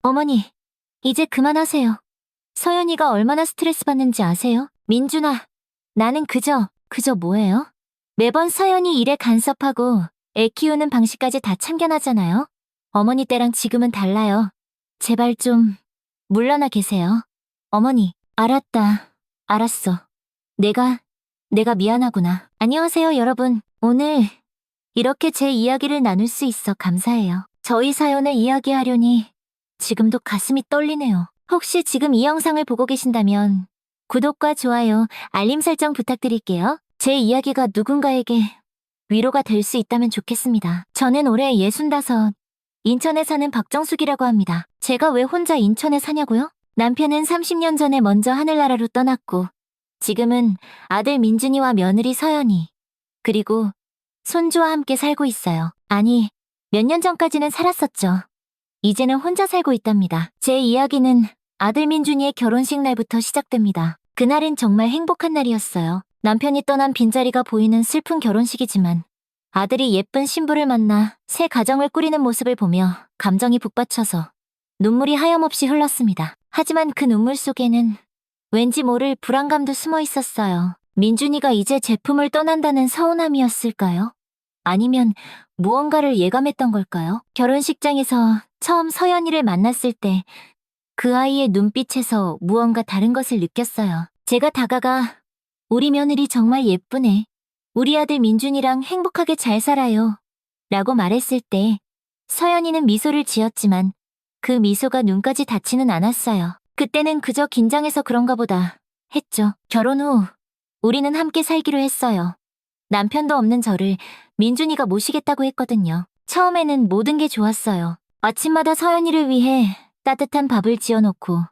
어머니, 이제 그만하세요. 서연이가 얼마나 스트레스 받는지 아세요? 민준아, 나는 그저 뭐예요? 매번 서연이 일에 간섭하고 애 키우는 방식까지 다 참견하잖아요. 어머니 때랑 지금은 달라요. 제발 좀 물러나 계세요. 어머니, 알았다. 알았어. 내가 미안하구나. 안녕하세요, 여러분. 오늘 이렇게 제 이야기를 나눌 수 있어 감사해요. 저희 사연을 이야기하려니 지금도 가슴이 떨리네요. 혹시 지금 이 영상을 보고 계신다면 구독과 좋아요, 알림 설정 부탁드릴게요. 제 이야기가 누군가에게 위로가 될 수 있다면 좋겠습니다. 저는 올해 65, 인천에 사는 박정숙이라고 합니다. 제가 왜 혼자 인천에 사냐고요? 남편은 30년 전에 먼저 하늘나라로 떠났고 지금은 아들 민준이와 며느리 서연이 그리고 손주와 함께 살고 있어요. 아니, 몇 년 전까지는 살았었죠. 이제는 혼자 살고 있답니다. 제 이야기는 아들 민준이의 결혼식 날부터 시작됩니다. 그날은 정말 행복한 날이었어요. 남편이 떠난 빈자리가 보이는 슬픈 결혼식이지만 아들이 예쁜 신부를 만나 새 가정을 꾸리는 모습을 보며 감정이 북받쳐서 눈물이 하염없이 흘렀습니다. 하지만 그 눈물 속에는 왠지 모를 불안감도 숨어 있었어요. 민준이가 이제 제품을 떠난다는 서운함이었을까요? 아니면 무언가를 예감했던 걸까요? 결혼식장에서 처음 서연이를 만났을 때 그 아이의 눈빛에서 무언가 다른 것을 느꼈어요. 제가 다가가 우리 며느리 정말 예쁘네. 우리 아들 민준이랑 행복하게 잘 살아요. 라고 말했을 때 서연이는 미소를 지었지만 그 미소가 눈까지 닿지는 않았어요. 그때는 그저 긴장해서 그런가 보다 했죠. 결혼 후 우리는 함께 살기로 했어요. 남편도 없는 저를 민준이가 모시겠다고 했거든요. 처음에는 모든 게 좋았어요. 아침마다 서연이를 위해 따뜻한 밥을 지어놓고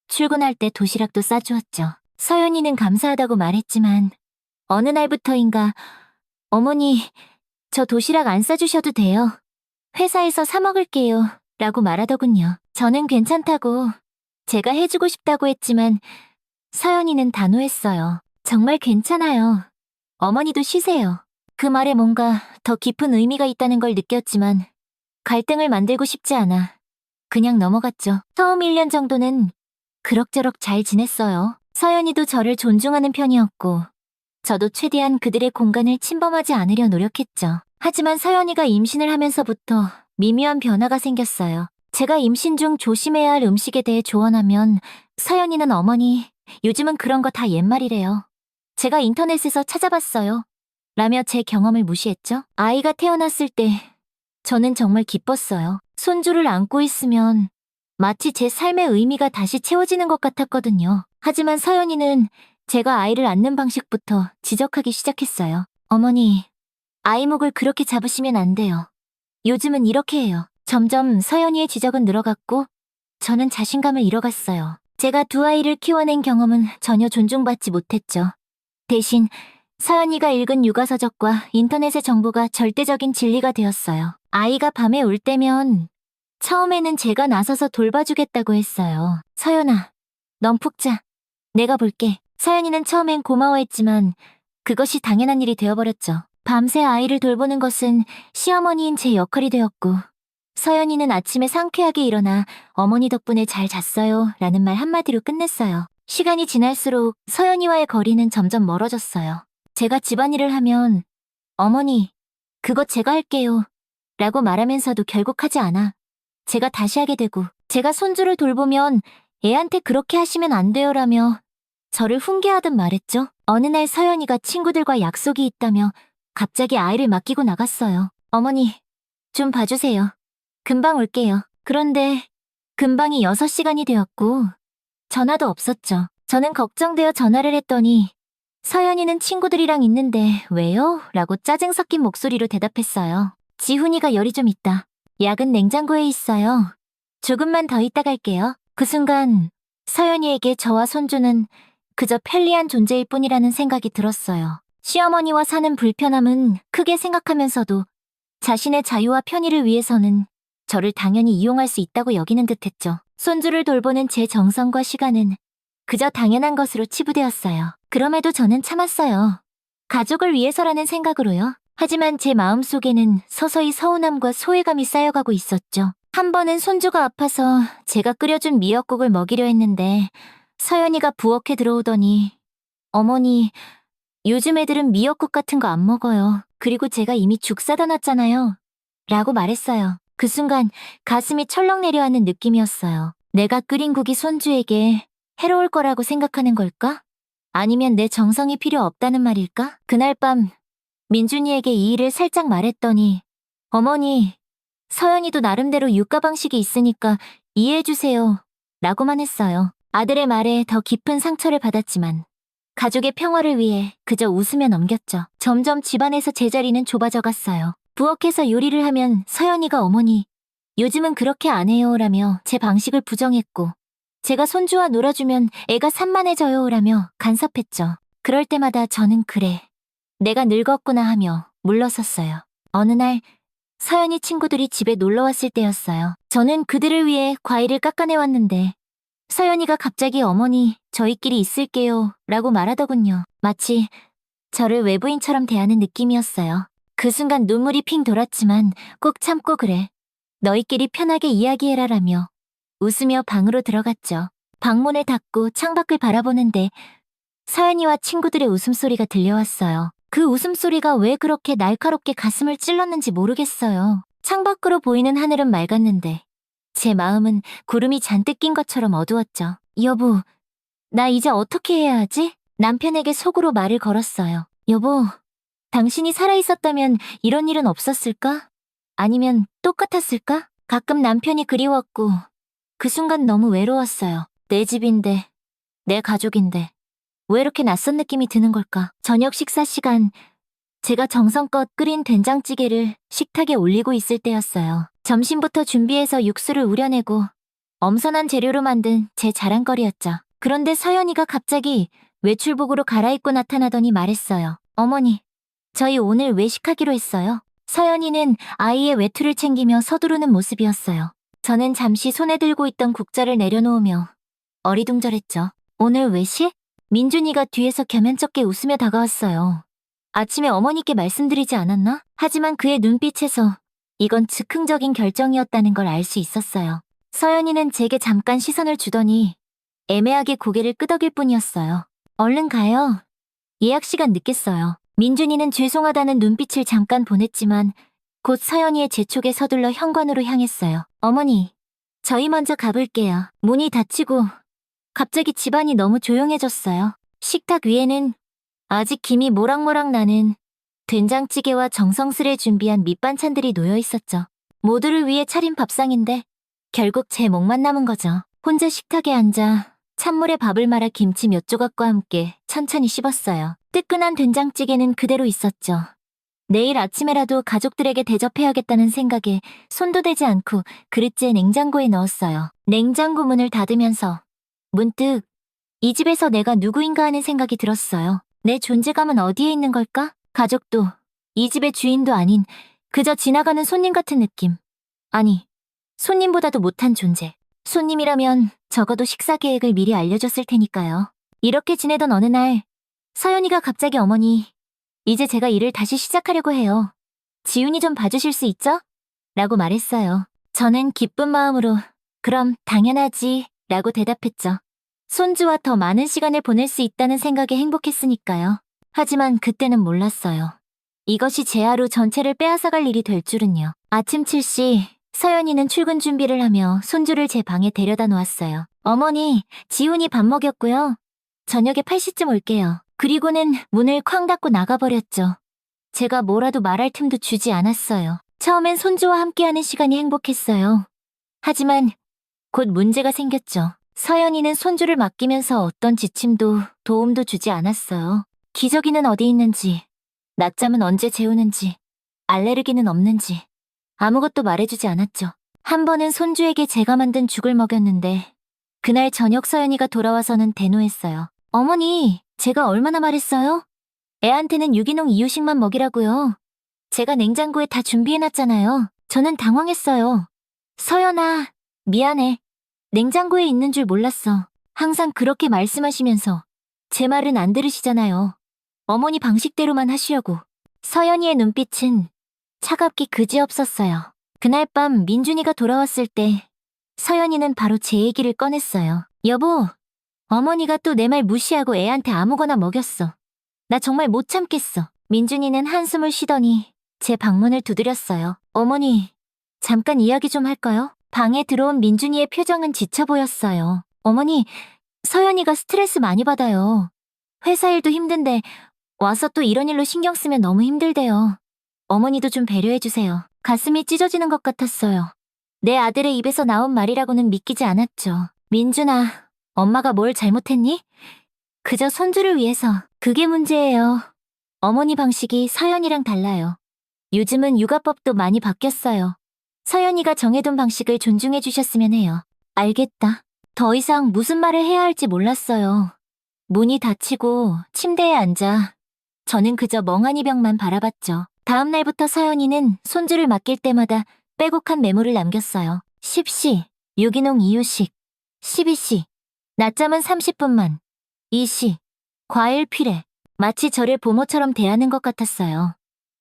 출근할 때 도시락도 싸주었죠. 서연이는 감사하다고 말했지만 어느 날부터인가 어머니, 저 도시락 안 싸주셔도 돼요. 회사에서 사 먹을게요. 라고 말하더군요. 저는 괜찮다고 제가 해주고 싶다고 했지만 서연이는 단호했어요. 정말 괜찮아요. 어머니도 쉬세요. 그 말에 뭔가 더 깊은 의미가 있다는 걸 느꼈지만 갈등을 만들고 싶지 않아 그냥 넘어갔죠. 처음 1년 정도는 그럭저럭 잘 지냈어요. 서연이도 저를 존중하는 편이었고 저도 최대한 그들의 공간을 침범하지 않으려 노력했죠. 하지만 서연이가 임신을 하면서부터 미묘한 변화가 생겼어요. 제가 임신 중 조심해야 할 음식에 대해 조언하면 서연이는 어머니, 요즘은 그런 거 다 옛말이래요. 제가 인터넷에서 찾아봤어요. 라며 제 경험을 무시했죠. 아이가 태어났을 때 저는 정말 기뻤어요. 손주를 안고 있으면 마치 제 삶의 의미가 다시 채워지는 것 같았거든요. 하지만 서연이는 제가 아이를 안는 방식부터 지적하기 시작했어요. 어머니, 아이 목을 그렇게 잡으시면 안 돼요. 요즘은 이렇게 해요. 점점 서연이의 지적은 늘어갔고 저는 자신감을 잃어갔어요. 제가 두 아이를 키워낸 경험은 전혀 존중받지 못했죠. 대신 서연이가 읽은 육아서적과 인터넷의 정보가 절대적인 진리가 되었어요. 아이가 밤에 울 때면 처음에는 제가 나서서 돌봐주겠다고 했어요. 서연아, 넌 푹 자. 내가 볼게. 서연이는 처음엔 고마워했지만 그것이 당연한 일이 되어버렸죠. 밤새 아이를 돌보는 것은 시어머니인 제 역할이 되었고 서연이는 아침에 상쾌하게 일어나 어머니 덕분에 잘 잤어요 라는 말 한마디로 끝냈어요. 시간이 지날수록 서연이와의 거리는 점점 멀어졌어요. 제가 집안일을 하면 어머니, 그거 제가 할게요 라고 말하면서도 결국 하지 않아 제가 다시 하게 되고 제가 손주를 돌보면 애한테 그렇게 하시면 안 돼요라며 저를 훈계하듯 말했죠. 어느 날 서연이가 친구들과 약속이 있다며 갑자기 아이를 맡기고 나갔어요. 어머니, 좀 봐주세요. 금방 올게요. 그런데 금방이 6시간이 되었고 전화도 없었죠. 저는 걱정되어 전화를 했더니 서연이는 친구들이랑 있는데 왜요? 라고 짜증 섞인 목소리로 대답했어요. 지훈이가 열이 좀 있다. 약은 냉장고에 있어요. 조금만 더 있다 갈게요. 그 순간 서연이에게 저와 손주는 그저 편리한 존재일 뿐이라는 생각이 들었어요. 시어머니와 사는 불편함은 크게 생각하면서도 자신의 자유와 편의를 위해서는 저를 당연히 이용할 수 있다고 여기는 듯했죠. 손주를 돌보는 제 정성과 시간은 그저 당연한 것으로 치부되었어요. 그럼에도 저는 참았어요. 가족을 위해서라는 생각으로요. 하지만 제 마음속에는 서서히 서운함과 소외감이 쌓여가고 있었죠. 한 번은 손주가 아파서 제가 끓여준 미역국을 먹이려 했는데 서연이가 부엌에 들어오더니 어머니, 요즘 애들은 미역국 같은 거 안 먹어요. 그리고 제가 이미 죽 사다 놨잖아요. 라고 말했어요. 그 순간 가슴이 철렁 내려앉는 느낌이었어요. 내가 끓인 국이 손주에게 해로울 거라고 생각하는 걸까? 아니면 내 정성이 필요 없다는 말일까? 그날 밤 민준이에게 이 일을 살짝 말했더니 어머니, 서연이도 나름대로 육가 방식이 있으니까 이해해주세요. 라고만 했어요. 아들의 말에 더 깊은 상처를 받았지만 가족의 평화를 위해 그저 웃으며 넘겼죠. 점점 집안에서 제자리는 좁아져 갔어요. 부엌에서 요리를 하면 서연이가 어머니, 요즘은 그렇게 안 해요 라며 제 방식을 부정했고 제가 손주와 놀아주면 애가 산만해져요 라며 간섭했죠. 그럴 때마다 저는 그래, 내가 늙었구나 하며 물러섰어요. 어느 날 서연이 친구들이 집에 놀러 왔을 때였어요. 저는 그들을 위해 과일을 깎아내왔는데 서연이가 갑자기 어머니, 저희끼리 있을게요 라고 말하더군요. 마치 저를 외부인처럼 대하는 느낌이었어요. 그 순간 눈물이 핑 돌았지만 꼭 참고 그래, 너희끼리 편하게 이야기해라 라며 웃으며 방으로 들어갔죠. 방문을 닫고 창밖을 바라보는데 서연이와 친구들의 웃음소리가 들려왔어요. 그 웃음소리가 왜 그렇게 날카롭게 가슴을 찔렀는지 모르겠어요. 창밖으로 보이는 하늘은 맑았는데 제 마음은 구름이 잔뜩 낀 것처럼 어두웠죠. 여보, 나 이제 어떻게 해야 하지? 남편에게 속으로 말을 걸었어요. 여보, 당신이 살아있었다면 이런 일은 없었을까? 아니면 똑같았을까? 가끔 남편이 그리웠고 그 순간 너무 외로웠어요. 내 집인데, 내 가족인데 왜 이렇게 낯선 느낌이 드는 걸까? 저녁 식사 시간, 제가 정성껏 끓인 된장찌개를 식탁에 올리고 있을 때였어요. 점심부터 준비해서 육수를 우려내고 엄선한 재료로 만든 제 자랑거리였죠. 그런데 서연이가 갑자기 외출복으로 갈아입고 나타나더니 말했어요. 어머니, 저희 오늘 외식하기로 했어요. 서연이는 아이의 외투를 챙기며 서두르는 모습이었어요. 저는 잠시 손에 들고 있던 국자를 내려놓으며 어리둥절했죠. 오늘 외식? 민준이가 뒤에서 겸연쩍게 웃으며 다가왔어요. 아침에 어머니께 말씀드리지 않았나? 하지만 그의 눈빛에서 이건 즉흥적인 결정이었다는 걸 알 수 있었어요. 서연이는 제게 잠깐 시선을 주더니 애매하게 고개를 끄덕일 뿐이었어요. 얼른 가요. 예약 시간 늦겠어요. 민준이는 죄송하다는 눈빛을 잠깐 보냈지만 곧 서연이의 재촉에 서둘러 현관으로 향했어요. 어머니, 저희 먼저 가볼게요. 문이 닫히고 갑자기 집안이 너무 조용해졌어요. 식탁 위에는 아직 김이 모락모락 나는 된장찌개와 정성스레 준비한 밑반찬들이 놓여 있었죠. 모두를 위해 차린 밥상인데 결국 제 몫만 남은 거죠. 혼자 식탁에 앉아 찬물에 밥을 말아 김치 몇 조각과 함께 천천히 씹었어요. 뜨끈한 된장찌개는 그대로 있었죠. 내일 아침에라도 가족들에게 대접해야겠다는 생각에 손도 대지 않고 그릇째 냉장고에 넣었어요. 냉장고 문을 닫으면서 문득 이 집에서 내가 누구인가 하는 생각이 들었어요. 내 존재감은 어디에 있는 걸까? 가족도 이 집의 주인도 아닌 그저 지나가는 손님 같은 느낌. 아니, 손님보다도 못한 존재. 손님이라면 적어도 식사 계획을 미리 알려줬을 테니까요. 이렇게 지내던 어느 날 서연이가 갑자기 어머니, 이제 제가 일을 다시 시작하려고 해요. 지훈이 좀 봐주실 수 있죠? 라고 말했어요. 저는 기쁜 마음으로 그럼 당연하지 라고 대답했죠. 손주와 더 많은 시간을 보낼 수 있다는 생각에 행복했으니까요. 하지만 그때는 몰랐어요. 이것이 제 하루 전체를 빼앗아갈 일이 될 줄은요. 아침 7시 서연이는 출근 준비를 하며 손주를 제 방에 데려다 놓았어요. 어머니, 지훈이 밥 먹였고요. 저녁에 8시쯤 올게요. 그리고는 문을 쾅 닫고 나가버렸죠. 제가 뭐라도 말할 틈도 주지 않았어요. 처음엔 손주와 함께하는 시간이 행복했어요. 하지만 곧 문제가 생겼죠. 서연이는 손주를 맡기면서 어떤 지침도 도움도 주지 않았어요. 기저귀는 어디 있는지, 낮잠은 언제 재우는지, 알레르기는 없는지 아무것도 말해주지 않았죠. 한 번은 손주에게 제가 만든 죽을 먹였는데 그날 저녁 서연이가 돌아와서는 대노했어요. 어머니, 제가 얼마나 말했어요? 애한테는 유기농 이유식만 먹이라고요. 제가 냉장고에 다 준비해놨잖아요. 저는 당황했어요. 서연아, 미안해. 냉장고에 있는 줄 몰랐어. 항상 그렇게 말씀하시면서 제 말은 안 들으시잖아요. 어머니 방식대로만 하시려고. 서연이의 눈빛은 차갑기 그지없었어요. 그날 밤 민준이가 돌아왔을 때 서연이는 바로 제 얘기를 꺼냈어요. 여보, 어머니가 또 내 말 무시하고 애한테 아무거나 먹였어. 나 정말 못 참겠어. 민준이는 한숨을 쉬더니 제 방문을 두드렸어요. 어머니, 잠깐 이야기 좀 할까요? 방에 들어온 민준이의 표정은 지쳐 보였어요. 어머니, 서연이가 스트레스 많이 받아요. 회사 일도 힘든데 와서 또 이런 일로 신경 쓰면 너무 힘들대요. 어머니도 좀 배려해주세요. 가슴이 찢어지는 것 같았어요. 내 아들의 입에서 나온 말이라고는 믿기지 않았죠. 민준아, 엄마가 뭘 잘못했니? 그저 손주를 위해서. 그게 문제예요. 어머니 방식이 서연이랑 달라요. 요즘은 육아법도 많이 바뀌었어요. 서연이가 정해둔 방식을 존중해 주셨으면 해요. 알겠다. 더 이상 무슨 말을 해야 할지 몰랐어요. 문이 닫히고 침대에 앉아 저는 그저 멍하니 벽만 바라봤죠. 다음 날부터 서연이는 손주를 맡길 때마다 빼곡한 메모를 남겼어요. 10시, 유기농 이유식. 12시, 낮잠은 30분만. 2시, 과일 피레. 마치 저를 부모처럼 대하는 것 같았어요.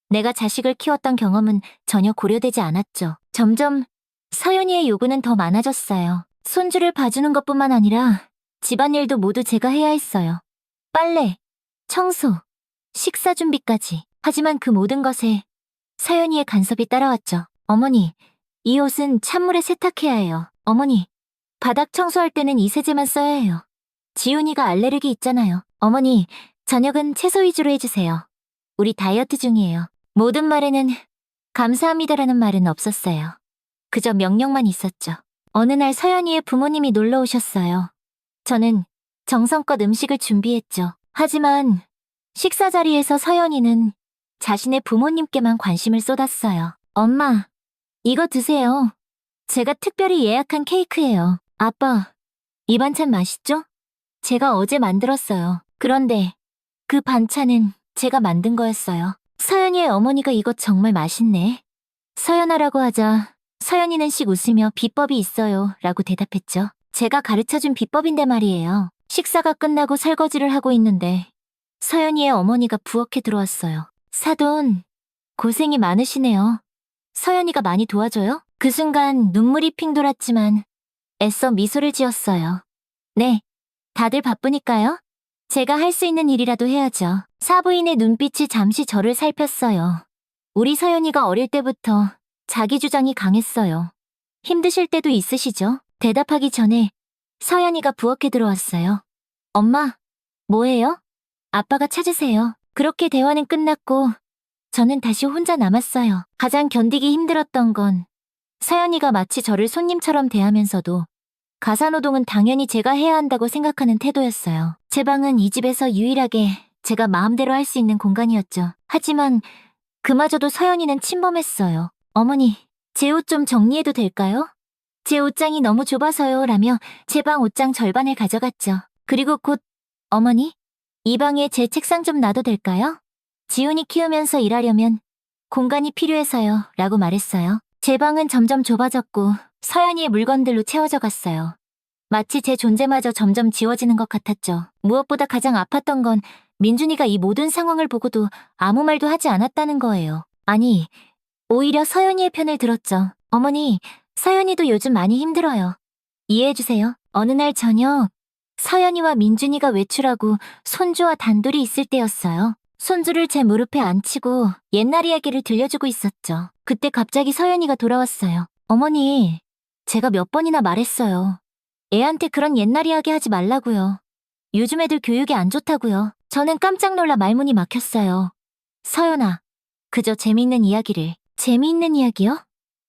내가 자식을 키웠던 경험은 전혀 고려되지 않았죠. 점점 서연이의 요구는 더 많아졌어요. 손주를 봐주는 것뿐만 아니라 집안일도 모두 제가 해야 했어요. 빨래, 청소, 식사 준비까지. 하지만 그 모든 것에 서연이의 간섭이 따라왔죠. 어머니, 이 옷은 찬물에 세탁해야 해요. 어머니, 바닥 청소할 때는 이 세제만 써야 해요. 지훈이가 알레르기 있잖아요. 어머니, 저녁은 채소 위주로 해주세요. 우리 다이어트 중이에요. 모든 말에는 감사합니다라는 말은 없었어요. 그저 명령만 있었죠. 어느 날 서연이의 부모님이 놀러 오셨어요. 저는 정성껏 음식을 준비했죠. 하지만 식사 자리에서 서연이는 자신의 부모님께만 관심을 쏟았어요. 엄마, 이거 드세요. 제가 특별히 예약한 케이크예요. 아빠, 이 반찬 맛있죠? 제가 어제 만들었어요. 그런데 그 반찬은 제가 만든 거였어요. 서연이의 어머니가 이것 정말 맛있네. 서연아라고 하자 서연이는 씩 웃으며 비법이 있어요 라고 대답했죠. 제가 가르쳐준 비법인데 말이에요. 식사가 끝나고 설거지를 하고 있는데 서연이의 어머니가 부엌에 들어왔어요. 사돈, 고생이 많으시네요. 서연이가 많이 도와줘요? 그 순간 눈물이 핑 돌았지만 애써 미소를 지었어요. 네, 다들 바쁘니까요. 제가 할 수 있는 일이라도 해야죠. 사부인의 눈빛이 잠시 저를 살폈어요. 우리 서연이가 어릴 때부터 자기 주장이 강했어요. 힘드실 때도 있으시죠? 대답하기 전에 서연이가 부엌에 들어왔어요. 엄마, 뭐해요? 아빠가 찾으세요. 그렇게 대화는 끝났고 저는 다시 혼자 남았어요. 가장 견디기 힘들었던 건 서연이가 마치 저를 손님처럼 대하면서도 가사노동은 당연히 제가 해야 한다고 생각하는 태도였어요. 제 방은 이 집에서 유일하게 제가 마음대로 할 수 있는 공간이었죠. 하지만 그마저도 서연이는 침범했어요. 어머니, 제 옷 좀 정리해도 될까요? 제 옷장이 너무 좁아서요 라며 제 방 옷장 절반을 가져갔죠. 그리고 곧 어머니, 이 방에 제 책상 좀 놔도 될까요? 지훈이 키우면서 일하려면 공간이 필요해서요 라고 말했어요. 제 방은 점점 좁아졌고 서연이의 물건들로 채워져 갔어요. 마치 제 존재마저 점점 지워지는 것 같았죠. 무엇보다 가장 아팠던 건 민준이가 이 모든 상황을 보고도 아무 말도 하지 않았다는 거예요. 아니, 오히려 서연이의 편을 들었죠. 어머니, 서연이도 요즘 많이 힘들어요. 이해해주세요. 어느 날 저녁, 서연이와 민준이가 외출하고 손주와 단둘이 있을 때였어요. 손주를 제 무릎에 앉히고 옛날 이야기를 들려주고 있었죠. 그때 갑자기 서연이가 돌아왔어요. 어머니, 제가 몇 번이나 말했어요. 애한테 그런 옛날 이야기 하지 말라고요. 요즘 애들 교육이 안 좋다고요. 저는 깜짝 놀라 말문이 막혔어요. 서연아, 그저 재미있는 이야기를. 재미있는 이야기요?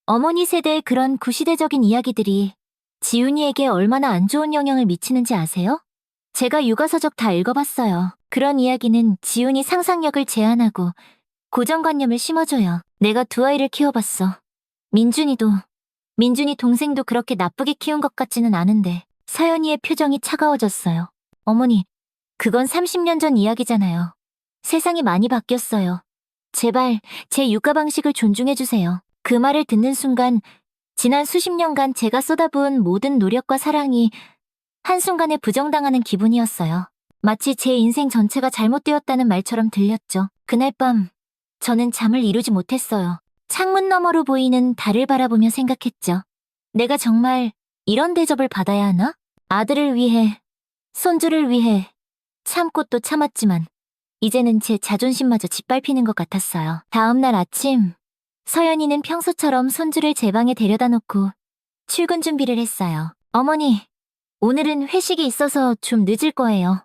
어머니 세대의 그런 구시대적인 이야기들이 지훈이에게 얼마나 안 좋은 영향을 미치는지 아세요? 제가 육아서적 다 읽어봤어요. 그런 이야기는 지훈이 상상력을 제한하고 고정관념을 심어줘요. 내가 두 아이를 키워봤어. 민준이 동생도 그렇게 나쁘게 키운 것 같지는 않은데 서연이의 표정이 차가워졌어요. 어머니, 그건 30년 전 이야기잖아요. 세상이 많이 바뀌었어요. 제발 제 육아 방식을 존중해주세요. 그 말을 듣는 순간 지난 수십 년간 제가 쏟아부은 모든 노력과 사랑이 한순간에 부정당하는 기분이었어요. 마치 제 인생 전체가 잘못되었다는 말처럼 들렸죠. 그날 밤 저는 잠을 이루지 못했어요. 창문 너머로 보이는 달을 바라보며 생각했죠. 내가 정말 이런 대접을 받아야 하나? 아들을 위해, 손주를 위해 참고 또 참았지만 이제는 제 자존심마저 짓밟히는 것 같았어요. 다음 날 아침, 서연이는 평소처럼 손주를 제 방에 데려다 놓고 출근 준비를 했어요. 어머니, 오늘은 회식이 있어서 좀 늦을 거예요.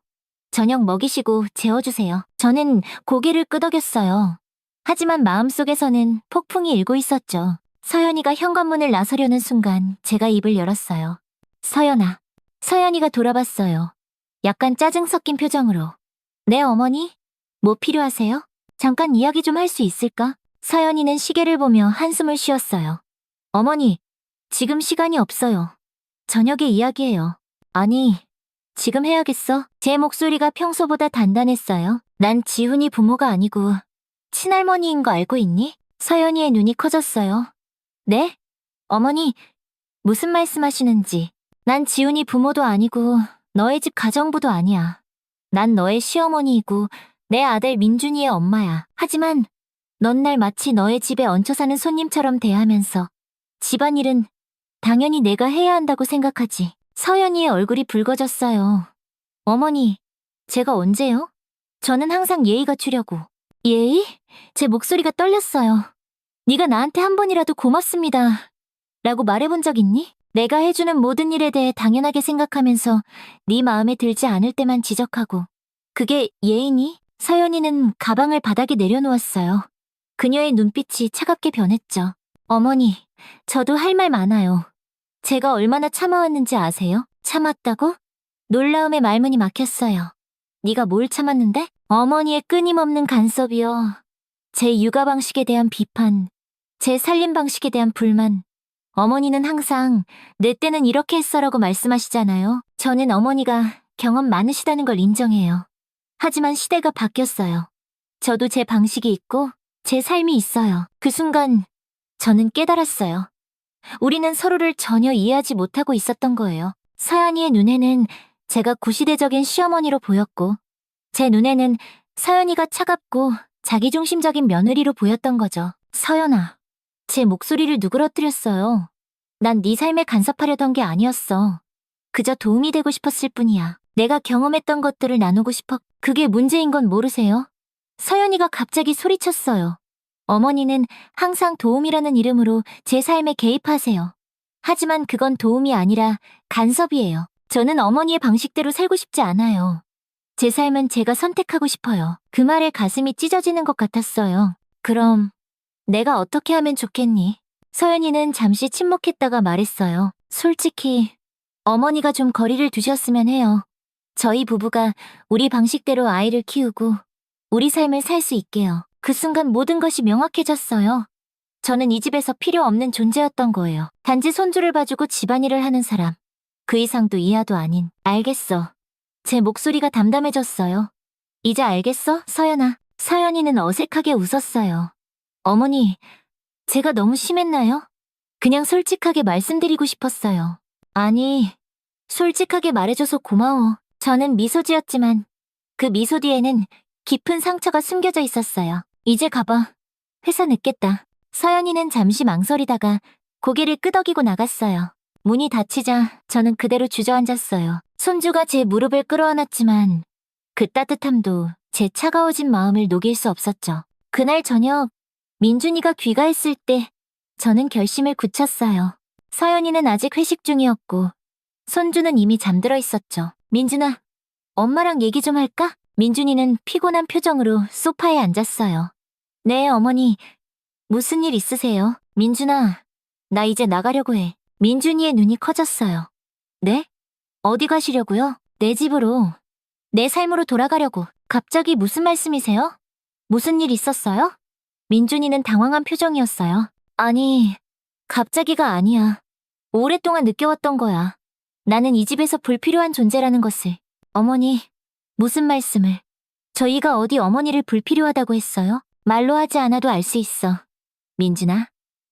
저녁 먹이시고 재워주세요. 저는 고개를 끄덕였어요. 하지만 마음속에서는 폭풍이 일고 있었죠. 서연이가 현관문을 나서려는 순간 제가 입을 열었어요. 서연아. 서연이가 돌아봤어요. 약간 짜증 섞인 표정으로. 네, 어머니? 뭐 필요하세요? 잠깐 이야기 좀 할 수 있을까? 서연이는 시계를 보며 한숨을 쉬었어요. 어머니, 지금 시간이 없어요. 저녁에 이야기해요. 아니, 지금 해야겠어? 제 목소리가 평소보다 단단했어요. 난 지훈이 부모가 아니고 친할머니인 거 알고 있니? 서연이의 눈이 커졌어요. 네? 어머니, 무슨 말씀하시는지. 난 지훈이 부모도 아니고 너의 집 가정부도 아니야. 난 너의 시어머니이고 내 아들 민준이의 엄마야. 하지만 넌 날 마치 너의 집에 얹혀 사는 손님처럼 대하면서 집안일은 당연히 내가 해야 한다고 생각하지. 서연이의 얼굴이 붉어졌어요. 어머니, 제가 언제요? 저는 항상 예의 갖추려고. 예의? 제 목소리가 떨렸어요. 네가 나한테 한 번이라도 고맙습니다. 라고 말해본 적 있니? 내가 해주는 모든 일에 대해 당연하게 생각하면서 네 마음에 들지 않을 때만 지적하고. 그게 예의니? 서연이는 가방을 바닥에 내려놓았어요. 그녀의 눈빛이 차갑게 변했죠. 어머니, 저도 할 말 많아요. 제가 얼마나 참아왔는지 아세요? 참았다고? 놀라움에 말문이 막혔어요. 네가 뭘 참았는데? 어머니의 끊임없는 간섭이요. 제 육아 방식에 대한 비판, 제 살림 방식에 대한 불만. 어머니는 항상 내 때는 이렇게 했어라고 말씀하시잖아요. 저는 어머니가 경험 많으시다는 걸 인정해요. 하지만 시대가 바뀌었어요. 저도 제 방식이 있고 제 삶이 있어요. 그 순간 저는 깨달았어요. 우리는 서로를 전혀 이해하지 못하고 있었던 거예요. 서연이의 눈에는 제가 구시대적인 시어머니로 보였고 제 눈에는 서연이가 차갑고 자기중심적인 며느리로 보였던 거죠. 서연아, 제 목소리를 누그러뜨렸어요. 난 네 삶에 간섭하려던 게 아니었어. 그저 도움이 되고 싶었을 뿐이야. 내가 경험했던 것들을 나누고 싶어. 그게 문제인 건 모르세요? 서연이가 갑자기 소리쳤어요. 어머니는 항상 도움이라는 이름으로 제 삶에 개입하세요. 하지만 그건 도움이 아니라 간섭이에요. 저는 어머니의 방식대로 살고 싶지 않아요. 제 삶은 제가 선택하고 싶어요. 그 말에 가슴이 찢어지는 것 같았어요. 그럼 내가 어떻게 하면 좋겠니? 서연이는 잠시 침묵했다가 말했어요. 솔직히 어머니가 좀 거리를 두셨으면 해요. 저희 부부가 우리 방식대로 아이를 키우고 우리 삶을 살 수 있게요. 그 순간 모든 것이 명확해졌어요. 저는 이 집에서 필요 없는 존재였던 거예요. 단지 손주를 봐주고 집안일을 하는 사람. 그 이상도 이하도 아닌. 알겠어. 제 목소리가 담담해졌어요. 이제 알겠어, 서연아? 서연이는 어색하게 웃었어요. 어머니, 제가 너무 심했나요? 그냥 솔직하게 말씀드리고 싶었어요. 아니, 솔직하게 말해줘서 고마워. 저는 미소 지었지만 그 미소 뒤에는 깊은 상처가 숨겨져 있었어요. 이제 가봐. 회사 늦겠다. 서연이는 잠시 망설이다가 고개를 끄덕이고 나갔어요. 문이 닫히자 저는 그대로 주저앉았어요. 손주가 제 무릎을 끌어안았지만 그 따뜻함도 제 차가워진 마음을 녹일 수 없었죠. 그날 저녁 민준이가 귀가했을 때 저는 결심을 굳혔어요. 서연이는 아직 회식 중이었고 손주는 이미 잠들어 있었죠. 민준아, 엄마랑 얘기 좀 할까? 민준이는 피곤한 표정으로 소파에 앉았어요. 네, 어머니. 무슨 일 있으세요? 민준아, 나 이제 나가려고 해. 민준이의 눈이 커졌어요. 네? 어디 가시려고요? 내 집으로. 내 삶으로 돌아가려고. 갑자기 무슨 말씀이세요? 무슨 일 있었어요? 민준이는 당황한 표정이었어요. 아니, 갑자기가 아니야. 오랫동안 느껴왔던 거야. 나는 이 집에서 불필요한 존재라는 것을. 어머니, 무슨 말씀을? 저희가 어디 어머니를 불필요하다고 했어요? 말로 하지 않아도 알 수 있어. 민준아,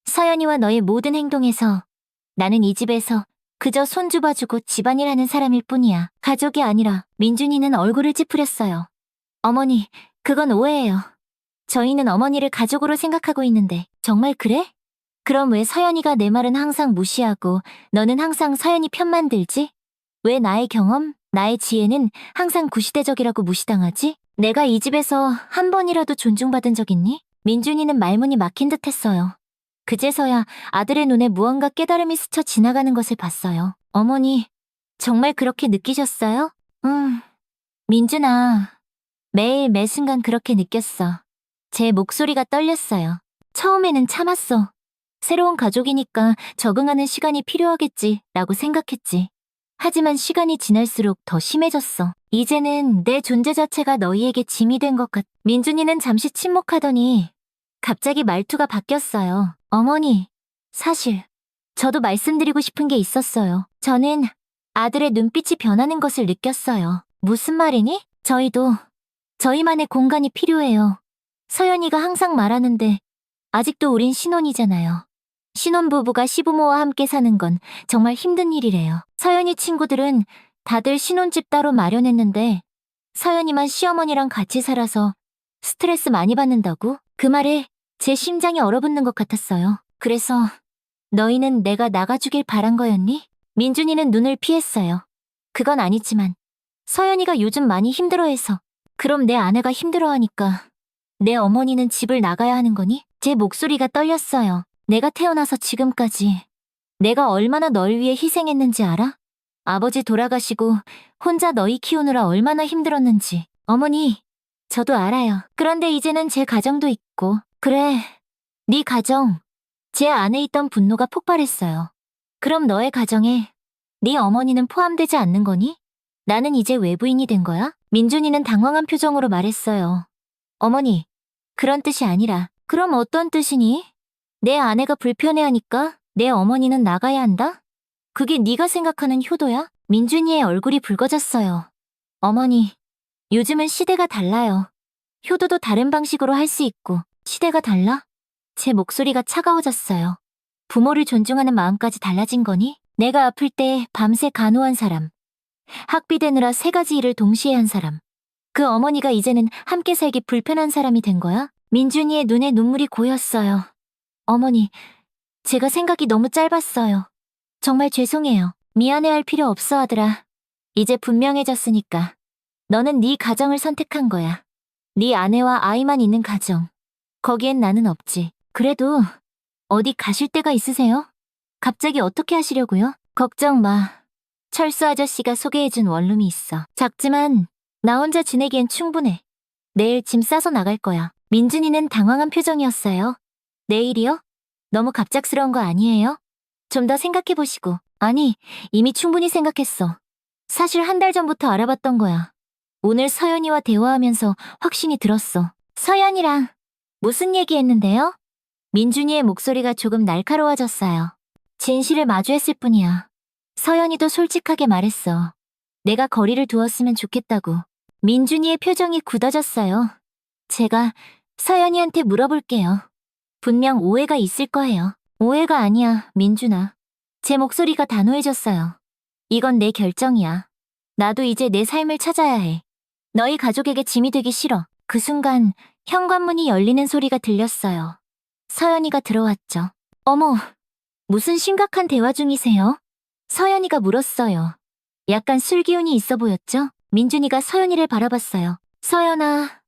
서연이와 너의 모든 행동에서 나는 이 집에서 그저 손주 봐주고 집안일하는 사람일 뿐이야. 가족이 아니라. 민준이는 얼굴을 찌푸렸어요. 어머니, 그건 오해예요. 저희는 어머니를 가족으로 생각하고 있는데 정말 그래? 그럼 왜 서연이가 내 말은 항상 무시하고 너는 항상 서연이 편만 들지? 왜 나의 경험, 나의 지혜는 항상 구시대적이라고 무시당하지? 내가 이 집에서 한 번이라도 존중받은 적 있니? 민준이는 말문이 막힌 듯 했어요. 그제서야 아들의 눈에 무언가 깨달음이 스쳐 지나가는 것을 봤어요. 어머니, 정말 그렇게 느끼셨어요? 민준아, 매일 매 순간 그렇게 느꼈어. 제 목소리가 떨렸어요. 처음에는 참았어. 새로운 가족이니까 적응하는 시간이 필요하겠지라고 생각했지. 하지만 시간이 지날수록 더 심해졌어. 이제는 내 존재 자체가 너희에게 짐이 된 것 같. 민준이는 잠시 침묵하더니 갑자기 말투가 바뀌었어요. 어머니, 사실 저도 말씀드리고 싶은 게 있었어요. 저는 아들의 눈빛이 변하는 것을 느꼈어요. 무슨 말이니? 저희만의 공간이 필요해요. 서연이가 항상 말하는데 아직도 우린 신혼이잖아요. 신혼부부가 시부모와 함께 사는 건 정말 힘든 일이래요. 서연이 친구들은 다들 신혼집 따로 마련했는데 서연이만 시어머니랑 같이 살아서 스트레스 많이 받는다고? 그 말에 제 심장이 얼어붙는 것 같았어요. 그래서 너희는 내가 나가주길 바란 거였니? 민준이는 눈을 피했어요. 그건 아니지만 서연이가 요즘 많이 힘들어해서. 그럼 내 아내가 힘들어하니까 내 어머니는 집을 나가야 하는 거니? 제 목소리가 떨렸어요. 내가 태어나서 지금까지 내가 얼마나 널 위해 희생했는지 알아? 아버지 돌아가시고 혼자 너희 키우느라 얼마나 힘들었는지. 어머니, 저도 알아요. 그런데 이제는 제 가정도 있고. 그래, 네 가정. 제 안에 있던 분노가 폭발했어요. 그럼 너의 가정에 네 어머니는 포함되지 않는 거니? 나는 이제 외부인이 된 거야? 민준이는 당황한 표정으로 말했어요. 어머니, 그런 뜻이 아니라. 그럼 어떤 뜻이니? 내 아내가 불편해하니까 내 어머니는 나가야 한다? 그게 네가 생각하는 효도야? 민준이의 얼굴이 붉어졌어요. 어머니, 요즘은 시대가 달라요. 효도도 다른 방식으로 할 수 있고. 시대가 달라? 제 목소리가 차가워졌어요. 부모를 존중하는 마음까지 달라진 거니? 내가 아플 때 밤새 간호한 사람. 학비되느라 3가지 일을 동시에 한 사람. 그 어머니가 이제는 함께 살기 불편한 사람이 된 거야? 민준이의 눈에 눈물이 고였어요. 어머니, 제가 생각이 너무 짧았어요. 정말 죄송해요. 미안해할 필요 없어 아들아. 이제 분명해졌으니까. 너는 네 가정을 선택한 거야. 네 아내와 아이만 있는 가정. 거기엔 나는 없지. 그래도 어디 가실 데가 있으세요? 갑자기 어떻게 하시려고요? 걱정 마. 철수 아저씨가 소개해준 원룸이 있어. 작지만 나 혼자 지내기엔 충분해. 내일 짐 싸서 나갈 거야. 민준이는 당황한 표정이었어요. 내일이요? 너무 갑작스러운 거 아니에요? 좀 더 생각해보시고. 아니, 이미 충분히 생각했어. 사실 1달 전부터 알아봤던 거야. 오늘 서연이와 대화하면서 확신이 들었어. 서연이랑 무슨 얘기했는데요? 민준이의 목소리가 조금 날카로워졌어요. 진실을 마주했을 뿐이야. 서연이도 솔직하게 말했어. 내가 거리를 두었으면 좋겠다고. 민준이의 표정이 굳어졌어요. 제가 서연이한테 물어볼게요. 분명 오해가 있을 거예요. 오해가 아니야, 민준아. 제 목소리가 단호해졌어요. 이건 내 결정이야. 나도 이제 내 삶을 찾아야 해. 너희 가족에게 짐이 되기 싫어. 그 순간 현관문이 열리는 소리가 들렸어요. 서연이가 들어왔죠. 어머, 무슨 심각한 대화 중이세요? 서연이가 물었어요. 약간 술기운이 있어 보였죠? 민준이가 서연이를 바라봤어요. 서연아,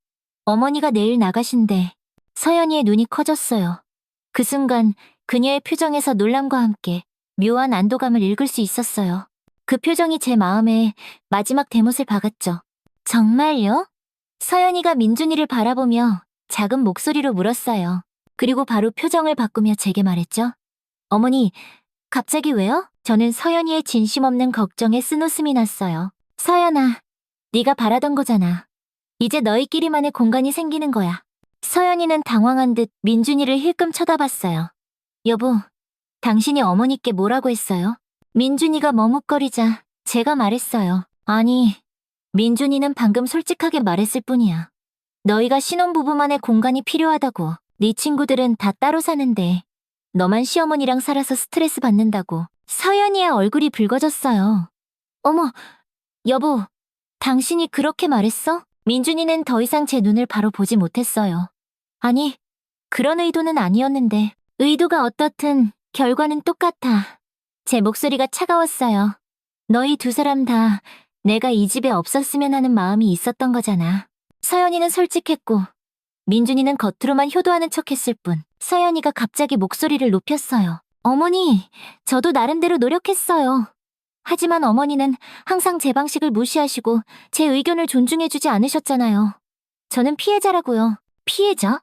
어머니가 내일 나가신대. 서연이의 눈이 커졌어요. 그 순간 그녀의 표정에서 놀람과 함께 묘한 안도감을 읽을 수 있었어요. 그 표정이 제 마음에 마지막 대못을 박았죠. 정말요? 서연이가 민준이를 바라보며 작은 목소리로 물었어요. 그리고 바로 표정을 바꾸며 제게 말했죠. 어머니, 갑자기 왜요? 저는 서연이의 진심 없는 걱정에 쓴웃음이 났어요. 서연아, 네가 바라던 거잖아. 이제 너희끼리만의 공간이 생기는 거야. 서연이는 당황한 듯 민준이를 힐끔 쳐다봤어요. 여보, 당신이 어머니께 뭐라고 했어요? 민준이가 머뭇거리자 제가 말했어요. 아니, 민준이는 방금 솔직하게 말했을 뿐이야. 너희가 신혼부부만의 공간이 필요하다고. 네 친구들은 다 따로 사는데 너만 시어머니랑 살아서 스트레스 받는다고. 서연이의 얼굴이 붉어졌어요. 어머, 여보, 당신이 그렇게 말했어? 민준이는 더 이상 제 눈을 바로 보지 못했어요. 아니, 그런 의도는 아니었는데, 의도가 어떻든 결과는 똑같아. 제 목소리가 차가웠어요. 너희 두 사람 다 내가 이 집에 없었으면 하는 마음이 있었던 거잖아. 서연이는 솔직했고, 민준이는 겉으로만 효도하는 척했을 뿐. 서연이가 갑자기 목소리를 높였어요. 어머니, 저도 나름대로 노력했어요. 하지만 어머니는 항상 제 방식을 무시하시고 제 의견을 존중해주지 않으셨잖아요. 저는 피해자라고요. 피해자?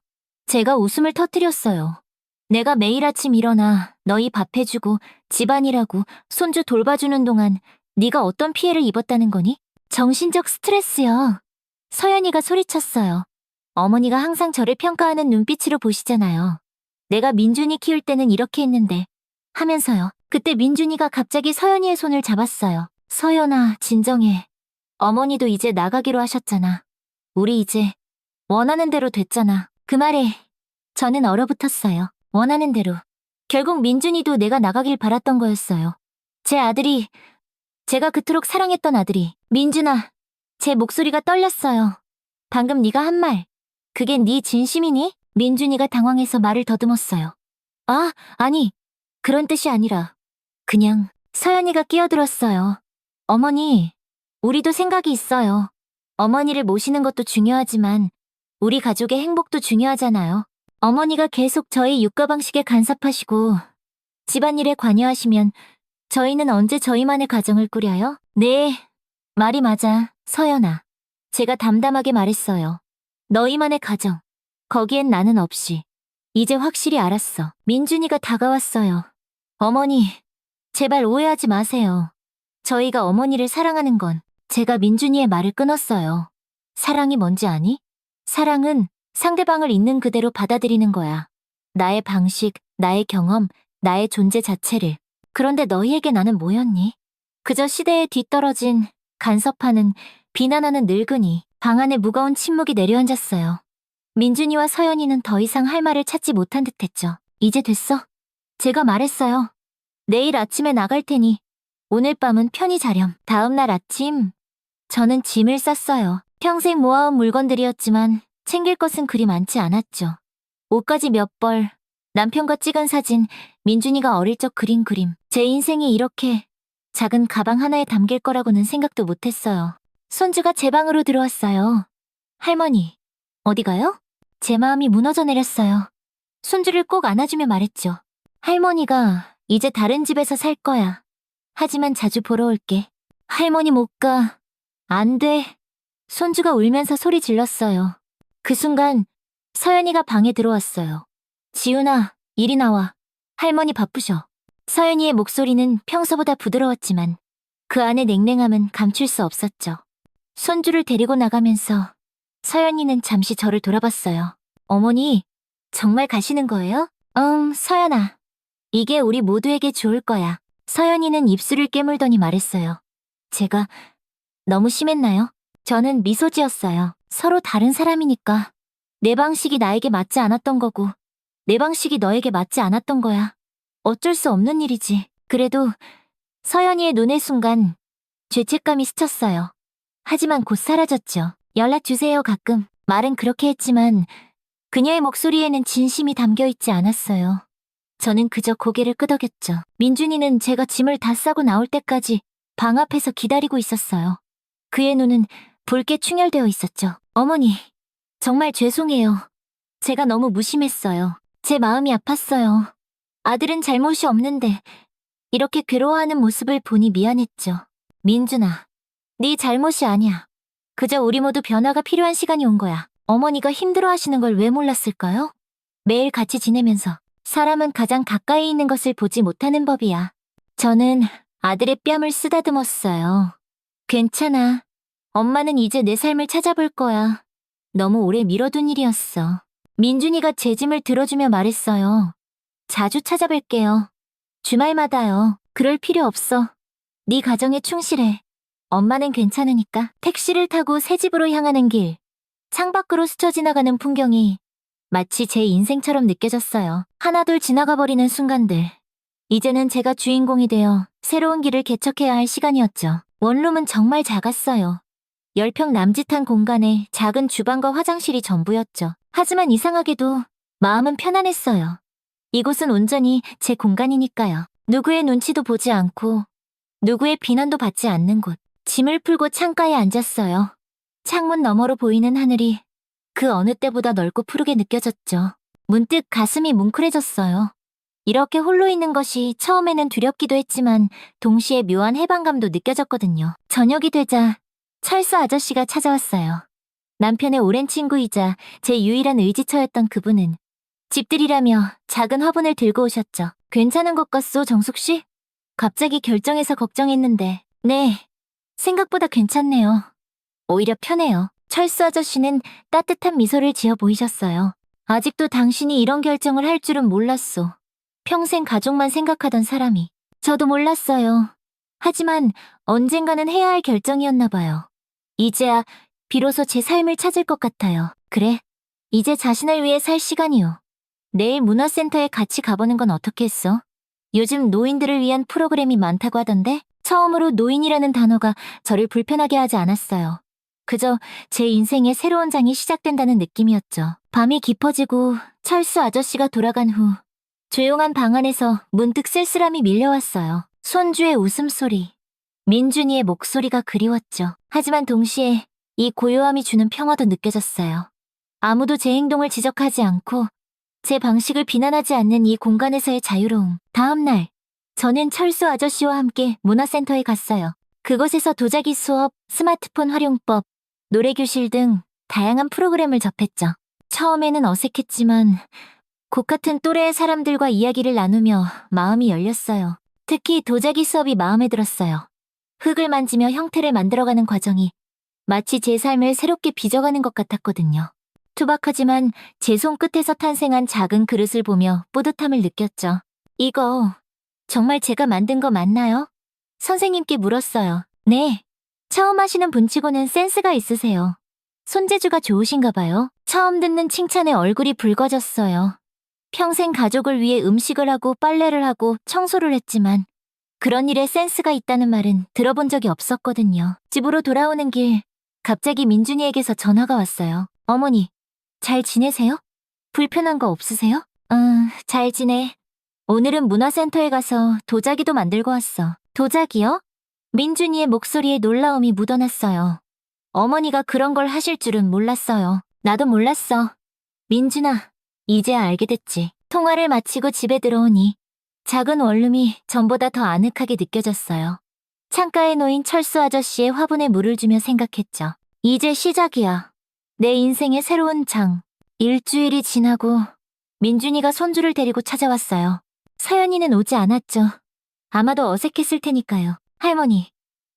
제가 웃음을 터뜨렸어요. 내가 매일 아침 일어나 너희 밥 해주고 집안일하고 손주 돌봐주는 동안 네가 어떤 피해를 입었다는 거니? 정신적 스트레스요. 서연이가 소리쳤어요. 어머니가 항상 저를 평가하는 눈빛으로 보시잖아요. 내가 민준이 키울 때는 이렇게 했는데 하면서요. 그때 민준이가 갑자기 서연이의 손을 잡았어요. 서연아, 진정해. 어머니도 이제 나가기로 하셨잖아. 우리 이제 원하는 대로 됐잖아. 그 말에 저는 얼어붙었어요. 원하는 대로. 결국 민준이도 내가 나가길 바랐던 거였어요. 제 아들이, 제가 그토록 사랑했던 아들이. 민준아, 제 목소리가 떨렸어요. 방금 네가 한 말, 그게 네 진심이니? 민준이가 당황해서 말을 더듬었어요. 아, 아니, 그런 뜻이 아니라 그냥. 서연이가 끼어들었어요. 어머니, 우리도 생각이 있어요. 어머니를 모시는 것도 중요하지만 우리 가족의 행복도 중요하잖아요. 어머니가 계속 저희 육가 방식에 간섭하시고 집안일에 관여하시면 저희는 언제 저희만의 가정을 꾸려요? 네, 말이 맞아, 서연아. 제가 담담하게 말했어요. 너희만의 가정, 거기엔 나는 없이. 이제 확실히 알았어. 민준이가 다가왔어요. 어머니, 제발 오해하지 마세요. 저희가 어머니를 사랑하는 건 제가 민준이의 말을 끊었어요. 사랑이 뭔지 아니? 사랑은 상대방을 있는 그대로 받아들이는 거야. 나의 방식, 나의 경험, 나의 존재 자체를. 그런데 너희에게 나는 뭐였니? 그저 시대에 뒤떨어진, 간섭하는, 비난하는 늙은이. 방 안에 무거운 침묵이 내려앉았어요. 민준이와 서연이는 더 이상 할 말을 찾지 못한 듯했죠. 이제 됐어. 제가 말했어요. 내일 아침에 나갈 테니 오늘 밤은 편히 자렴. 다음 날 아침 저는 짐을 쌌어요. 평생 모아온 물건들이었지만 챙길 것은 그리 많지 않았죠. 옷까지 몇 벌, 남편과 찍은 사진, 민준이가 어릴 적 그린 그림. 제 인생이 이렇게 작은 가방 하나에 담길 거라고는 생각도 못했어요. 손주가 제 방으로 들어왔어요. 할머니, 어디 가요? 제 마음이 무너져 내렸어요. 손주를 꼭 안아주며 말했죠. 할머니가 이제 다른 집에서 살 거야. 하지만 자주 보러 올게. 할머니 못 가. 안 돼. 손주가 울면서 소리 질렀어요. 그 순간 서연이가 방에 들어왔어요. 지훈아, 이리 나와. 할머니 바쁘셔. 서연이의 목소리는 평소보다 부드러웠지만 그 안의 냉랭함은 감출 수 없었죠. 손주를 데리고 나가면서 서연이는 잠시 저를 돌아봤어요. 어머니, 정말 가시는 거예요? 서연아. 이게 우리 모두에게 좋을 거야. 서연이는 입술을 깨물더니 말했어요. 제가 너무 심했나요? 저는 미소 지었어요. 서로 다른 사람이니까. 내 방식이 나에게 맞지 않았던 거고 내 방식이 너에게 맞지 않았던 거야. 어쩔 수 없는 일이지. 그래도 서연이의 눈의 순간 죄책감이 스쳤어요. 하지만 곧 사라졌죠. 연락 주세요 가끔. 말은 그렇게 했지만 그녀의 목소리에는 진심이 담겨있지 않았어요. 저는 그저 고개를 끄덕였죠. 민준이는 제가 짐을 다 싸고 나올 때까지 방 앞에서 기다리고 있었어요. 그의 눈은 붉게 충혈되어 있었죠. 어머니, 정말 죄송해요. 제가 너무 무심했어요. 제 마음이 아팠어요. 아들은 잘못이 없는데 이렇게 괴로워하는 모습을 보니 미안했죠. 민준아, 네 잘못이 아니야. 그저 우리 모두 변화가 필요한 시간이 온 거야. 어머니가 힘들어하시는 걸 왜 몰랐을까요? 매일 같이 지내면서 사람은 가장 가까이 있는 것을 보지 못하는 법이야. 저는 아들의 뺨을 쓰다듬었어요. 괜찮아. 엄마는 이제 내 삶을 찾아볼 거야. 너무 오래 미뤄둔 일이었어. 민준이가 제 짐을 들어주며 말했어요. 자주 찾아뵐게요. 주말마다요. 그럴 필요 없어. 네 가정에 충실해. 엄마는 괜찮으니까. 택시를 타고 새 집으로 향하는 길. 창밖으로 스쳐 지나가는 풍경이 마치 제 인생처럼 느껴졌어요. 하나둘 지나가 버리는 순간들. 이제는 제가 주인공이 되어 새로운 길을 개척해야 할 시간이었죠. 원룸은 정말 작았어요. 10평 남짓한 공간에 작은 주방과 화장실이 전부였죠. 하지만 이상하게도 마음은 편안했어요. 이곳은 온전히 제 공간이니까요. 누구의 눈치도 보지 않고 누구의 비난도 받지 않는 곳. 짐을 풀고 창가에 앉았어요. 창문 너머로 보이는 하늘이 그 어느 때보다 넓고 푸르게 느껴졌죠. 문득 가슴이 뭉클해졌어요. 이렇게 홀로 있는 것이 처음에는 두렵기도 했지만 동시에 묘한 해방감도 느껴졌거든요. 저녁이 되자 철수 아저씨가 찾아왔어요. 남편의 오랜 친구이자 제 유일한 의지처였던 그분은 집들이라며 작은 화분을 들고 오셨죠. 괜찮은 것 같소, 정숙 씨? 갑자기 결정해서 걱정했는데, 네, 생각보다 괜찮네요. 오히려 편해요. 철수 아저씨는 따뜻한 미소를 지어 보이셨어요. 아직도 당신이 이런 결정을 할 줄은 몰랐소. 평생 가족만 생각하던 사람이. 저도 몰랐어요. 하지만 언젠가는 해야 할 결정이었나 봐요. 이제야 비로소 제 삶을 찾을 것 같아요. 그래, 이제 자신을 위해 살 시간이요. 내일 문화센터에 같이 가보는 건 어떻게 했어? 요즘 노인들을 위한 프로그램이 많다고 하던데 처음으로 노인이라는 단어가 저를 불편하게 하지 않았어요. 그저 제 인생의 새로운 장이 시작된다는 느낌이었죠. 밤이 깊어지고 철수 아저씨가 돌아간 후 조용한 방 안에서 문득 쓸쓸함이 밀려왔어요. 손주의 웃음소리, 민준이의 목소리가 그리웠죠. 하지만 동시에 이 고요함이 주는 평화도 느껴졌어요. 아무도 제 행동을 지적하지 않고 제 방식을 비난하지 않는 이 공간에서의 자유로움. 다음 날, 저는 철수 아저씨와 함께 문화센터에 갔어요. 그곳에서 도자기 수업, 스마트폰 활용법, 노래교실 등 다양한 프로그램을 접했죠. 처음에는 어색했지만 곧 같은 또래의 사람들과 이야기를 나누며 마음이 열렸어요. 특히 도자기 수업이 마음에 들었어요. 흙을 만지며 형태를 만들어가는 과정이 마치 제 삶을 새롭게 빚어가는 것 같았거든요. 투박하지만 제 손끝에서 탄생한 작은 그릇을 보며 뿌듯함을 느꼈죠. 이거 정말 제가 만든 거 맞나요? 선생님께 물었어요. 네. 처음 하시는 분치고는 센스가 있으세요. 손재주가 좋으신가 봐요. 처음 듣는 칭찬에 얼굴이 붉어졌어요. 평생 가족을 위해 음식을 하고 빨래를 하고 청소를 했지만 그런 일에 센스가 있다는 말은 들어본 적이 없었거든요. 집으로 돌아오는 길 갑자기 민준이에게서 전화가 왔어요. 어머니, 잘 지내세요? 불편한 거 없으세요? 잘 지내. 오늘은 문화센터에 가서 도자기도 만들고 왔어. 도자기요? 민준이의 목소리에 놀라움이 묻어났어요. 어머니가 그런 걸 하실 줄은 몰랐어요. 나도 몰랐어. 민준아, 이제야 알게 됐지. 통화를 마치고 집에 들어오니 작은 원룸이 전보다 더 아늑하게 느껴졌어요. 창가에 놓인 철수 아저씨의 화분에 물을 주며 생각했죠. 이제 시작이야. 내 인생의 새로운 장. 일주일이 지나고 민준이가 손주를 데리고 찾아왔어요. 서연이는 오지 않았죠. 아마도 어색했을 테니까요. 할머니,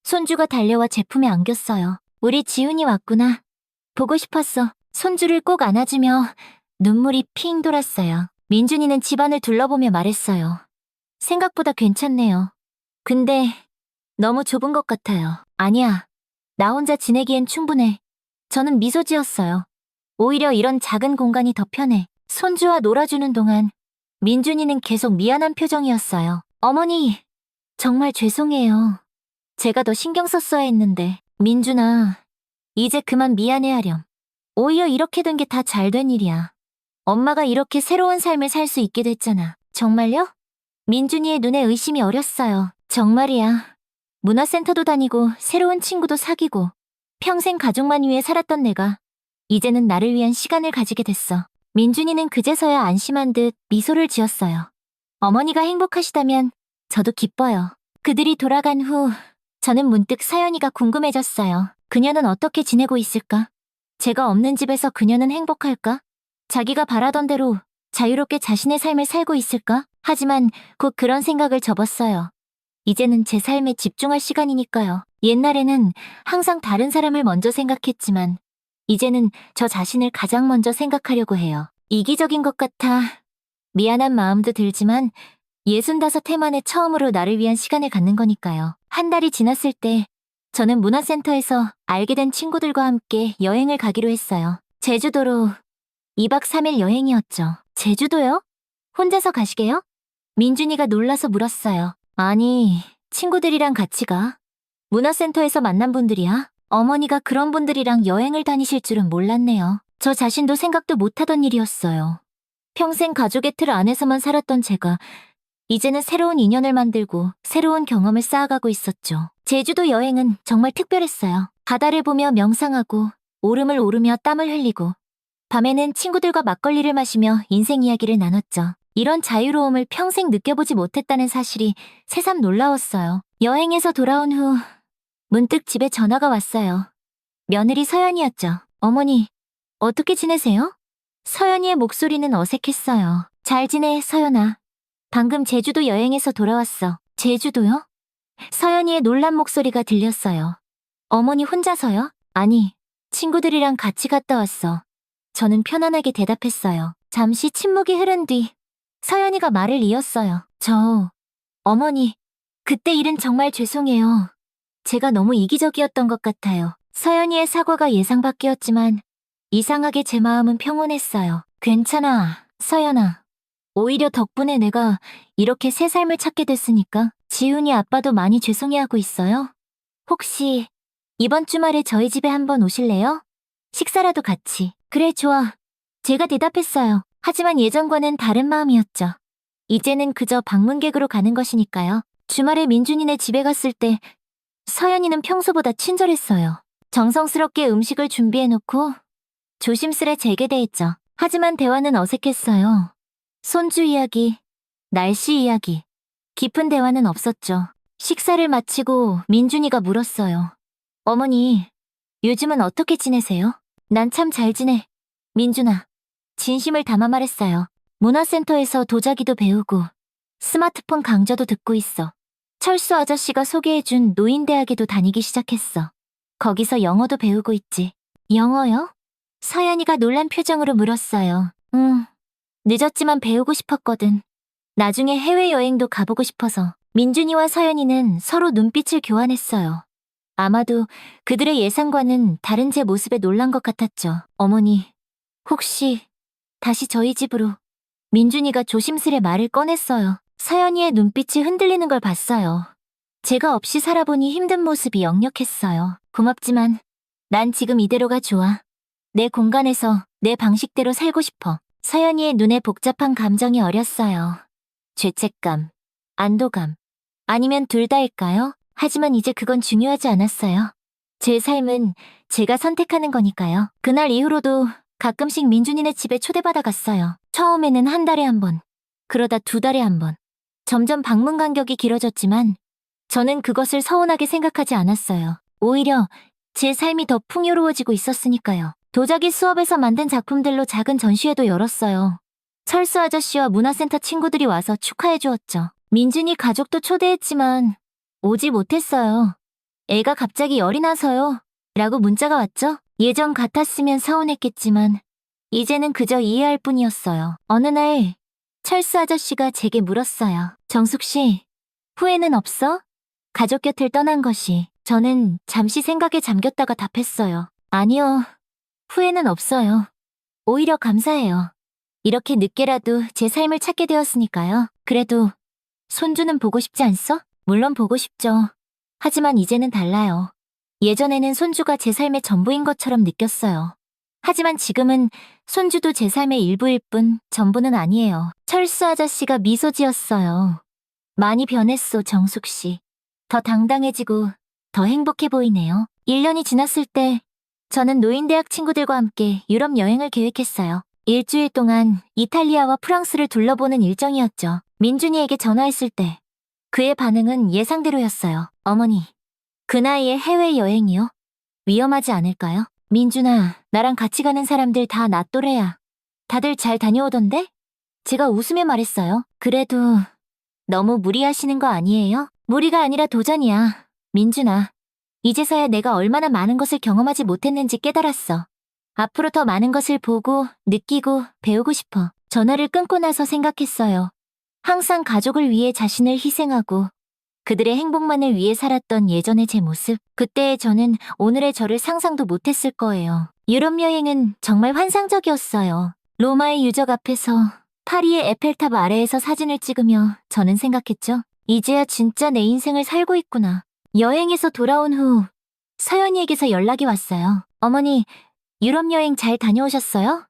손주가 달려와 제품에 안겼어요. 우리 지훈이 왔구나. 보고 싶었어. 손주를 꼭 안아주며 눈물이 핑 돌았어요. 민준이는 집안을 둘러보며 말했어요. 생각보다 괜찮네요. 근데 너무 좁은 것 같아요. 아니야. 나 혼자 지내기엔 충분해. 저는 미소 지었어요. 오히려 이런 작은 공간이 더 편해. 손주와 놀아주는 동안 민준이는 계속 미안한 표정이었어요. 어머니, 정말 죄송해요. 제가 더 신경 썼어야 했는데. 민준아, 이제 그만 미안해하렴. 오히려 이렇게 된 게 다 잘 된 일이야. 엄마가 이렇게 새로운 삶을 살 수 있게 됐잖아. 정말요? 민준이의 눈에 의심이 어렸어요. 정말이야. 문화센터도 다니고 새로운 친구도 사귀고 평생 가족만 위해 살았던 내가 이제는 나를 위한 시간을 가지게 됐어. 민준이는 그제서야 안심한 듯 미소를 지었어요. 어머니가 행복하시다면 저도 기뻐요. 그들이 돌아간 후 저는 문득 서연이가 궁금해졌어요. 그녀는 어떻게 지내고 있을까? 제가 없는 집에서 그녀는 행복할까? 자기가 바라던 대로 자유롭게 자신의 삶을 살고 있을까? 하지만 곧 그런 생각을 접었어요. 이제는 제 삶에 집중할 시간이니까요. 옛날에는 항상 다른 사람을 먼저 생각했지만 이제는 저 자신을 가장 먼저 생각하려고 해요. 이기적인 것 같아 미안한 마음도 들지만 65해 만에 처음으로 나를 위한 시간을 갖는 거니까요. 한 달이 지났을 때 저는 문화센터에서 알게 된 친구들과 함께 여행을 가기로 했어요. 제주도로 2박 3일 여행이었죠. 제주도요? 혼자서 가시게요? 민준이가 놀라서 물었어요. 아니, 친구들이랑 같이 가. 문화센터에서 만난 분들이야. 어머니가 그런 분들이랑 여행을 다니실 줄은 몰랐네요. 저 자신도 생각도 못하던 일이었어요. 평생 가족의 틀 안에서만 살았던 제가 이제는 새로운 인연을 만들고 새로운 경험을 쌓아가고 있었죠. 제주도 여행은 정말 특별했어요. 바다를 보며 명상하고 오름을 오르며 땀을 흘리고 밤에는 친구들과 막걸리를 마시며 인생 이야기를 나눴죠. 이런 자유로움을 평생 느껴보지 못했다는 사실이 새삼 놀라웠어요. 여행에서 돌아온 후 문득 집에 전화가 왔어요. 며느리 서연이었죠. 어머니, 어떻게 지내세요? 서연이의 목소리는 어색했어요. 잘 지내, 서연아. 방금 제주도 여행에서 돌아왔어. 제주도요? 서연이의 놀란 목소리가 들렸어요. 어머니 혼자서요? 아니, 친구들이랑 같이 갔다 왔어. 저는 편안하게 대답했어요. 잠시 침묵이 흐른 뒤 서연이가 말을 이었어요. 어머니, 그때 일은 정말 죄송해요. 제가 너무 이기적이었던 것 같아요. 서연이의 사과가 예상 밖이었지만 이상하게 제 마음은 평온했어요. 괜찮아, 서연아. 오히려 덕분에 내가 이렇게 새 삶을 찾게 됐으니까. 지훈이 아빠도 많이 죄송해하고 있어요. 혹시 이번 주말에 저희 집에 한번 오실래요? 식사라도 같이. 그래, 좋아. 제가 대답했어요. 하지만 예전과는 다른 마음이었죠. 이제는 그저 방문객으로 가는 것이니까요. 주말에 민준이네 집에 갔을 때 서연이는 평소보다 친절했어요. 정성스럽게 음식을 준비해놓고 조심스레 제게 대했죠. 하지만 대화는 어색했어요. 손주 이야기, 날씨 이야기, 깊은 대화는 없었죠. 식사를 마치고 민준이가 물었어요. 어머니, 요즘은 어떻게 지내세요? 난 참 잘 지내. 민준아, 진심을 담아 말했어요. 문화센터에서 도자기도 배우고 스마트폰 강좌도 듣고 있어. 철수 아저씨가 소개해준 노인대학에도 다니기 시작했어. 거기서 영어도 배우고 있지. 영어요? 서연이가 놀란 표정으로 물었어요. 늦었지만 배우고 싶었거든. 나중에 해외여행도 가보고 싶어서. 민준이와 서연이는 서로 눈빛을 교환했어요. 아마도 그들의 예상과는 다른 제 모습에 놀란 것 같았죠. 어머니, 혹시 다시 저희 집으로. 민준이가 조심스레 말을 꺼냈어요. 서연이의 눈빛이 흔들리는 걸 봤어요. 제가 없이 살아보니 힘든 모습이 역력했어요. 고맙지만 난 지금 이대로가 좋아. 내 공간에서 내 방식대로 살고 싶어. 서연이의 눈에 복잡한 감정이 어렸어요. 죄책감, 안도감, 아니면 둘 다일까요? 하지만 이제 그건 중요하지 않았어요. 제 삶은 제가 선택하는 거니까요. 그날 이후로도 가끔씩 민준이네 집에 초대받아 갔어요. 처음에는 한 달에 한 번, 그러다 두 달에 한 번. 점점 방문 간격이 길어졌지만 저는 그것을 서운하게 생각하지 않았어요. 오히려 제 삶이 더 풍요로워지고 있었으니까요. 도자기 수업에서 만든 작품들로 작은 전시회도 열었어요. 철수 아저씨와 문화센터 친구들이 와서 축하해 주었죠. 민준이 가족도 초대했지만 오지 못했어요. 애가 갑자기 열이 나서요. 라고 문자가 왔죠. 예전 같았으면 서운했겠지만 이제는 그저 이해할 뿐이었어요. 어느 날 철수 아저씨가 제게 물었어요. 정숙 씨, 후회는 없어? 가족 곁을 떠난 것이. 저는 잠시 생각에 잠겼다가 답했어요. 아니요, 후회는 없어요. 오히려 감사해요. 이렇게 늦게라도 제 삶을 찾게 되었으니까요. 그래도 손주는 보고 싶지 않소? 물론 보고 싶죠. 하지만 이제는 달라요. 예전에는 손주가 제 삶의 전부인 것처럼 느꼈어요. 하지만 지금은 손주도 제 삶의 일부일 뿐 전부는 아니에요. 철수 아저씨가 미소 지었어요. 많이 변했소, 정숙 씨. 더 당당해지고 더 행복해 보이네요. 1년이 지났을 때 저는 노인대학 친구들과 함께 유럽 여행을 계획했어요. 일주일 동안 이탈리아와 프랑스를 둘러보는 일정이었죠. 민준이에게 전화했을 때 그의 반응은 예상대로였어요. 어머니, 그 나이에 해외여행이요? 위험하지 않을까요? 민준아, 나랑 같이 가는 사람들 다 나 또래야. 다들 잘 다녀오던데? 제가 웃으며 말했어요. 그래도 너무 무리하시는 거 아니에요? 무리가 아니라 도전이야. 민준아, 이제서야 내가 얼마나 많은 것을 경험하지 못했는지 깨달았어. 앞으로 더 많은 것을 보고, 느끼고, 배우고 싶어. 전화를 끊고 나서 생각했어요. 항상 가족을 위해 자신을 희생하고 그들의 행복만을 위해 살았던 예전의 제 모습. 그때의 저는 오늘의 저를 상상도 못했을 거예요. 유럽 여행은 정말 환상적이었어요. 로마의 유적 앞에서 파리의 에펠탑 아래에서 사진을 찍으며 저는 생각했죠. 이제야 진짜 내 인생을 살고 있구나. 여행에서 돌아온 후 서연이에게서 연락이 왔어요. 어머니, 유럽 여행 잘 다녀오셨어요?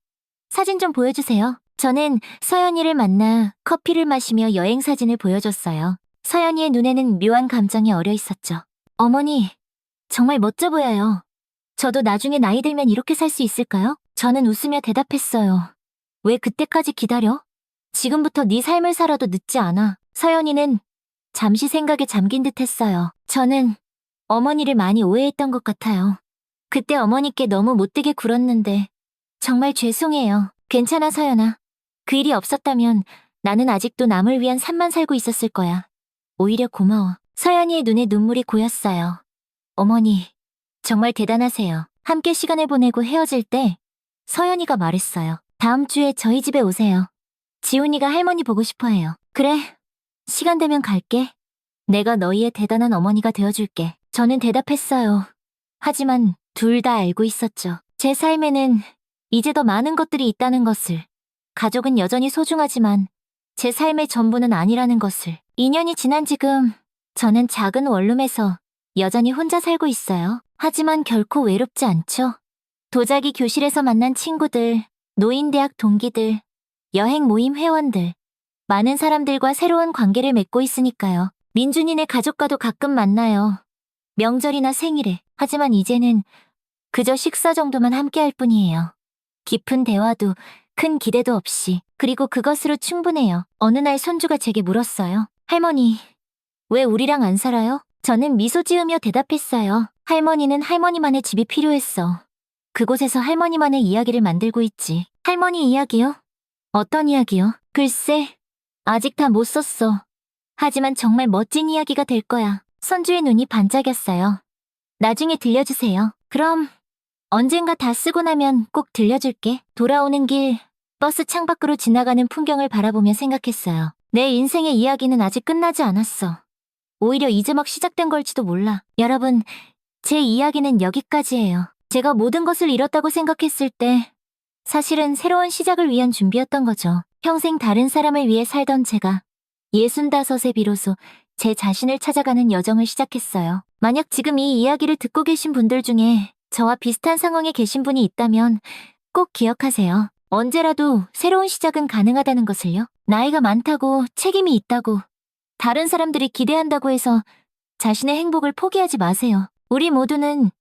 사진 좀 보여주세요. 저는 서연이를 만나 커피를 마시며 여행 사진을 보여줬어요. 서연이의 눈에는 묘한 감정이 어려 있었죠. 어머니, 정말 멋져 보여요. 저도 나중에 나이 들면 이렇게 살 수 있을까요? 저는 웃으며 대답했어요. 왜 그때까지 기다려? 지금부터 네 삶을 살아도 늦지 않아. 서연이는 잠시 생각에 잠긴 듯 했어요. 저는 어머니를 많이 오해했던 것 같아요. 그때 어머니께 너무 못되게 굴었는데 정말 죄송해요. 괜찮아, 서연아. 그 일이 없었다면 나는 아직도 남을 위한 삶만 살고 있었을 거야. 오히려 고마워. 서연이의 눈에 눈물이 고였어요. 어머니, 정말 대단하세요. 함께 시간을 보내고 헤어질 때 서연이가 말했어요. 다음 주에 저희 집에 오세요. 지훈이가 할머니 보고 싶어 해요. 그래, 시간 되면 갈게. 내가 너희의 대단한 어머니가 되어줄게. 저는 대답했어요. 하지만 둘 다 알고 있었죠. 제 삶에는 이제 더 많은 것들이 있다는 것을. 가족은 여전히 소중하지만 제 삶의 전부는 아니라는 것을. 2년이 지난 지금 저는 작은 원룸에서 여전히 혼자 살고 있어요. 하지만 결코 외롭지 않죠. 도자기 교실에서 만난 친구들, 노인대학 동기들, 여행 모임 회원들, 많은 사람들과 새로운 관계를 맺고 있으니까요. 민준이네 가족과도 가끔 만나요. 명절이나 생일에. 하지만 이제는 그저 식사 정도만 함께할 뿐이에요. 깊은 대화도 큰 기대도 없이. 그리고 그것으로 충분해요. 어느 날 손주가 제게 물었어요. 할머니, 왜 우리랑 안 살아요? 저는 미소 지으며 대답했어요. 할머니는 할머니만의 집이 필요했어. 그곳에서 할머니만의 이야기를 만들고 있지. 할머니 이야기요? 어떤 이야기요? 글쎄, 아직 다 못 썼어. 하지만 정말 멋진 이야기가 될 거야. 손주의 눈이 반짝였어요. 나중에 들려주세요. 그럼 언젠가 다 쓰고 나면 꼭 들려줄게. 돌아오는 길, 버스 창밖으로 지나가는 풍경을 바라보며 생각했어요. 내 인생의 이야기는 아직 끝나지 않았어. 오히려 이제 막 시작된 걸지도 몰라. 여러분, 제 이야기는 여기까지예요. 제가 모든 것을 잃었다고 생각했을 때 사실은 새로운 시작을 위한 준비였던 거죠. 평생 다른 사람을 위해 살던 제가 65에 비로소 제 자신을 찾아가는 여정을 시작했어요. 만약 지금 이 이야기를 듣고 계신 분들 중에 저와 비슷한 상황에 계신 분이 있다면 꼭 기억하세요. 언제라도 새로운 시작은 가능하다는 것을요. 나이가 많다고, 책임이 있다고, 다른 사람들이 기대한다고 해서 자신의 행복을 포기하지 마세요. 우리 모두는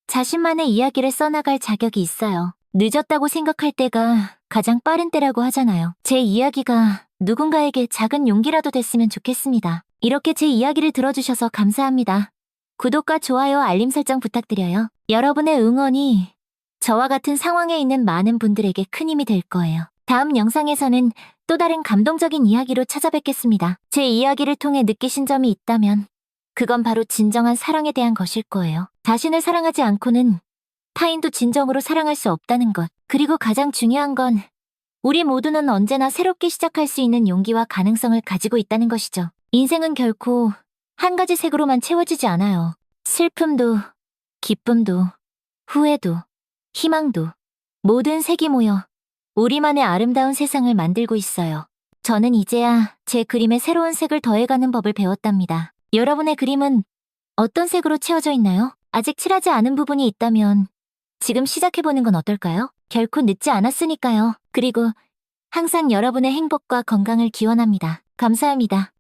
자신만의 이야기를 써나갈 자격이 있어요. 늦었다고 생각할 때가 가장 빠른 때라고 하잖아요. 제 이야기가 누군가에게 작은 용기라도 됐으면 좋겠습니다. 이렇게 제 이야기를 들어주셔서 감사합니다. 구독과 좋아요, 알림 설정 부탁드려요. 여러분의 응원이 저와 같은 상황에 있는 많은 분들에게 큰 힘이 될 거예요. 다음 영상에서는 또 다른 감동적인 이야기로 찾아뵙겠습니다. 제 이야기를 통해 느끼신 점이 있다면 그건 바로 진정한 사랑에 대한 것일 거예요. 자신을 사랑하지 않고는 타인도 진정으로 사랑할 수 없다는 것. 그리고 가장 중요한 건 우리 모두는 언제나 새롭게 시작할 수 있는 용기와 가능성을 가지고 있다는 것이죠. 인생은 결코 한 가지 색으로만 채워지지 않아요. 슬픔도, 기쁨도, 후회도, 희망도, 모든 색이 모여 우리만의 아름다운 세상을 만들고 있어요. 저는 이제야 제 그림에 새로운 색을 더해가는 법을 배웠답니다. 여러분의 그림은 어떤 색으로 채워져 있나요? 아직 칠하지 않은 부분이 있다면 지금 시작해보는 건 어떨까요? 결코 늦지 않았으니까요. 그리고 항상 여러분의 행복과 건강을 기원합니다. 감사합니다.